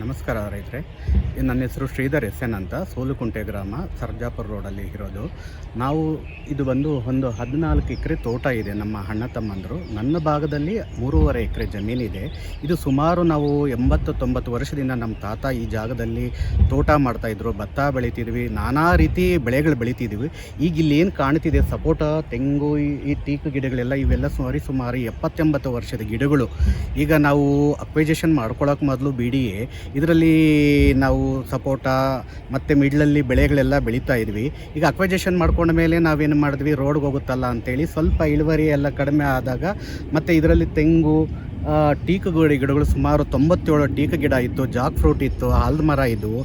ನಮಸ್ಕಾರ ರೈತರೆ. ನನ್ನ ಹೆಸರು ಶ್ರೀಧರ್ ಎಸ್ ಎನ್ ಅಂತ, ಸೋಲುಕುಂಟೆ ಗ್ರಾಮ, ಸರ್ಜಾಪುರ ರೋಡಲ್ಲಿ ಇರೋದು. ನಾವು ಇದು ಒಂದು 14 ಎಕರೆ ತೋಟ ಇದೆ ನಮ್ಮ ಅಣ್ಣ ತಮ್ಮಂದರು. ನನ್ನ ಭಾಗದಲ್ಲಿ 3.5 ಎಕರೆ ಜಮೀನಿದೆ. ಇದು ಸುಮಾರು ನಾವು 80-90 ವರ್ಷದಿಂದ ನಮ್ಮ ತಾತ ಈ ಜಾಗದಲ್ಲಿ ತೋಟ ಮಾಡ್ತಾಯಿದ್ರು. ಭತ್ತ ಬೆಳಿತಿದ್ವಿ, ನಾನಾ ರೀತಿ ಬೆಳೆಗಳು ಬೆಳಿತಿದ್ವಿ. ಈಗ ಇಲ್ಲಿ ಏನು ಕಾಣ್ತಿದೆ ಸಪೋಟ, ತೆಂಗು, ಈ ಟೀಕ್ ಗಿಡಗಳೆಲ್ಲ ಇವೆಲ್ಲ ಸುಮಾರು 70-80 ವರ್ಷದ ಗಿಡಗಳು. ಈಗ ನಾವು ಅಕ್ವೈಜೇಷನ್ ಮಾಡ್ಕೊಳ್ಳೋಕೆ ಮೊದಲು ಬಿಡಿಯೇ ಇದರಲ್ಲಿ ನಾವು ಸಪೋಟ ಮತ್ತು ಮಿಡ್ಲಲ್ಲಿ ಬೆಳೆಗಳೆಲ್ಲ ಬೆಳೀತಾ ಇದ್ವಿ. ಈಗ ಅಕ್ವೈಜೇಷನ್ ಮಾಡ್ಕೊಂಡ ಮೇಲೆ ನಾವೇನು ಮಾಡಿದ್ವಿ, ರೋಡ್ಗೆ ಹೋಗುತ್ತಲ್ಲ ಅಂತೇಳಿ ಸ್ವಲ್ಪ ಇಳುವರಿ ಎಲ್ಲ ಕಡಿಮೆ ಆದಾಗ ಮತ್ತು ಇದರಲ್ಲಿ ತೆಂಗು, ಟೀಕ್ ಗಿಡಗಳು ಸುಮಾರು 97 ಟೀಕ್ ಗಿಡ ಇತ್ತು, ಜಾಕ್ ಫ್ರೂಟ್ ಇತ್ತು, ಆಲದ ಮರ ಇದ್ದವು.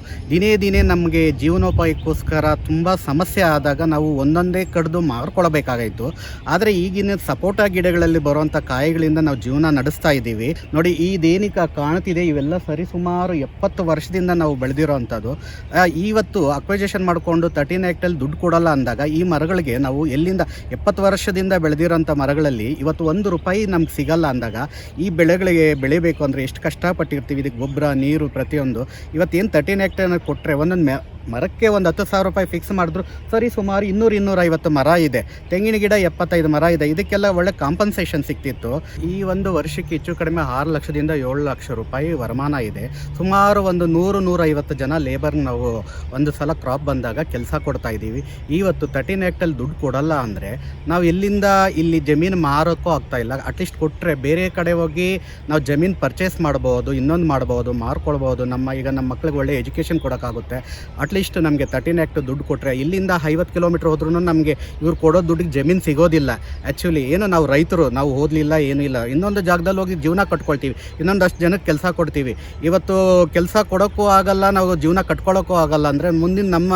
ದಿನೇ ನಮಗೆ ಜೀವನೋಪಾಯಕ್ಕೋಸ್ಕರ ತುಂಬ ಸಮಸ್ಯೆ ಆದಾಗ ನಾವು ಒಂದೊಂದೇ ಕಡಿದು ಮಾರ್ಕೊಳ್ಬೇಕಾಗಾಯಿತು. ಆದರೆ ಈಗಿನ ಸಪೋಟ ಗಿಡಗಳಲ್ಲಿ ಬರುವಂಥ ಕಾಯಿಗಳಿಂದ ನಾವು ಜೀವನ ನಡೆಸ್ತಾ ಇದ್ದೀವಿ. ನೋಡಿ, ಇದೇನಿಕ ಕಾಣ್ತಿದೆ ಇವೆಲ್ಲ ಸುಮಾರು 70 ವರ್ಷದಿಂದ ನಾವು ಬೆಳೆದಿರೋ ಅಂಥದ್ದು. ಇವತ್ತು ಅಕ್ವೈಜೇಷನ್ ಮಾಡಿಕೊಂಡು 13 ಆ್ಯಕ್ಟಲ್ಲಿ ದುಡ್ಡು ಕೊಡಲ್ಲ ಅಂದಾಗ ಈ ಮರಗಳಿಗೆ ನಾವು ಎಲ್ಲಿಂದ 70 ವರ್ಷದಿಂದ ಬೆಳೆದಿರೋಂಥ ಮರಗಳಲ್ಲಿ ಇವತ್ತು ₹1 ನಮ್ಗೆ ಸಿಗಲ್ಲ ಅಂದಾಗ ಈ ಬೆಳೆಗಳಿಗೆ ಬೆಳಿಬೇಕು ಅಂದರೆ ಎಷ್ಟು ಕಷ್ಟಪಟ್ಟಿರ್ತೀವಿ. ಇದಕ್ಕೆ ಗೊಬ್ಬರ, ನೀರು, ಪ್ರತಿಯೊಂದು. ಇವತ್ತೇನು 13 ಆ್ಯಕ್ಟನ್ನು ಕೊಟ್ಟರೆ ಒಂದೊಂದು ಮರಕ್ಕೆ ಒಂದು ₹10,000 ಫಿಕ್ಸ್ ಮಾಡಿದ್ರು ಸರಿ. ಸುಮಾರು 200-250 ಮರ ಇದೆ. ತೆಂಗಿನ ಗಿಡ 75 ಮರ ಇದೆ. ಇದಕ್ಕೆಲ್ಲ ಒಳ್ಳೆ ಕಾಂಪನ್ಸೇಷನ್ ಸಿಗ್ತಿತ್ತು. ಈ ಒಂದು ವರ್ಷಕ್ಕೆ ಹೆಚ್ಚು ಕಡಿಮೆ ₹6 ಲಕ್ಷದಿಂದ ₹7 ಲಕ್ಷ ವರಮಾನ ಇದೆ. ಸುಮಾರು ಒಂದು 100-150 ಜನ ಲೇಬರ್ಗೆ ನಾವು ಒಂದು ಸಲ ಕ್ರಾಪ್ ಬಂದಾಗ ಕೆಲಸ ಕೊಡ್ತಾ ಇದ್ದೀವಿ. ಇವತ್ತು 13 ಆ್ಯಕ್ಟಲ್ಲಿ ದುಡ್ಡು ಕೊಡಲ್ಲ ಅಂದರೆ ನಾವು ಎಲ್ಲಿಂದ ಇಲ್ಲಿ ಜಮೀನು ಮಾರೋಕ್ಕೂ ಆಗ್ತಾಯಿಲ್ಲ. ಅಟ್ಲೀಸ್ಟ್ ಕೊಟ್ಟರೆ ಬೇರೆ ಕಡೆ ಹೋಗಿ ನಾವು ಜಮೀನು ಪರ್ಚೇಸ್ ಮಾಡ್ಬೋದು, ಇನ್ನೊಂದು ಮಾಡ್ಬೋದು, ಮಾರ್ಕೊಳ್ಬೋದು. ಈಗ ನಮ್ಮ ಮಕ್ಳಿಗೆ ಒಳ್ಳೆ ಎಜುಕೇಷನ್ ಕೊಡೋಕ್ಕಾಗುತ್ತೆ. ಅಟ್ಲೀಸ್ಟ್ ನಮಗೆ 13 ಆ್ಯಕ್ಟ್ ದುಡ್ಡು ಕೊಟ್ಟರೆ ಇಲ್ಲಿಂದ 50 ಕಿಲೋಮೀಟ್ರ್ ಹೋದ್ರೂ ನಮಗೆ ಇವ್ರು ಕೊಡೋ ದುಡ್ಡಿಗೆ ಜಮೀನು ಸಿಗೋದಿಲ್ಲ. ಆ್ಯಕ್ಚುಲಿ ಏನು ನಾವು ರೈತರು, ನಾವು ಓದಲಿಲ್ಲ, ಏನೂ ಇಲ್ಲ, ಇನ್ನೊಂದು ಜಾಗದಲ್ಲಿ ಹೋಗಿ ಜೀವನ ಕಟ್ಕೊಳ್ತೀವಿ, ಇನ್ನೊಂದಷ್ಟು ಜನಕ್ಕೆ ಕೆಲಸ ಕೊಡ್ತೀವಿ. ಇವತ್ತು ಕೆಲಸ ಕೊಡೋಕ್ಕೂ ಆಗಲ್ಲ, ನಾವು ಜೀವನ ಕಟ್ಕೊಳ್ಳೋಕ್ಕೂ ಆಗಲ್ಲ ಅಂದರೆ ಮುಂದಿನ ನಮ್ಮ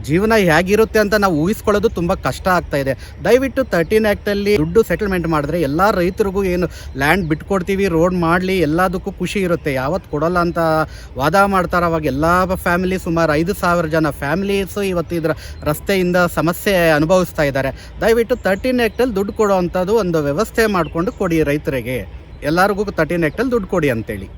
ಜೀವನ ಹೇಗಿರುತ್ತೆ ಅಂತ ನಾವು ಊಹಿಸ್ಕೊಳ್ಳೋದು ತುಂಬ ಕಷ್ಟ ಆಗ್ತಾಯಿದೆ. ದಯವಿಟ್ಟು 13 ಆ್ಯಕ್ಟಲ್ಲಿ ದುಡ್ಡು ಸೆಟಲ್ಮೆಂಟ್ ಮಾಡಿದ್ರೆ ಎಲ್ಲ ರೈತರಿಗೂ ಏನು ಲ್ಯಾಂಡ್ ಬಿಟ್ಕೊಡ್ತೀವಿ, ರೋಡ್ ಮಾಡಲಿ, ಎಲ್ಲದಕ್ಕೂ ಖುಷಿ ಇರುತ್ತೆ. ಯಾವತ್ತು ಕೊಡೋಲ್ಲ ಅಂತ ವಾದ ಮಾಡ್ತಾರೆ. ಅವಾಗ ಎಲ್ಲ ಫ್ಯಾಮಿಲಿ ಸುಮಾರು 5,000 ಜನ ಫ್ಯಾಮಿಲೀಸು ಇವತ್ತು ಇದರ ರಸ್ತೆಯಿಂದ ಸಮಸ್ಯೆ ಅನುಭವಿಸ್ತಾ ಇದ್ದಾರೆ. ದಯವಿಟ್ಟು 13 ಆ್ಯಕ್ಟಲ್ಲಿ ದುಡ್ಡು ಕೊಡೋ ಅಂಥದ್ದು ಒಂದು ವ್ಯವಸ್ಥೆ ಮಾಡಿಕೊಂಡು ಕೊಡಿ ರೈತರಿಗೆ. ಎಲ್ಲರಿಗೂ 13 ಆ್ಯಕ್ಟಲ್ಲಿ ದುಡ್ಡು ಕೊಡಿ ಅಂತೇಳಿ.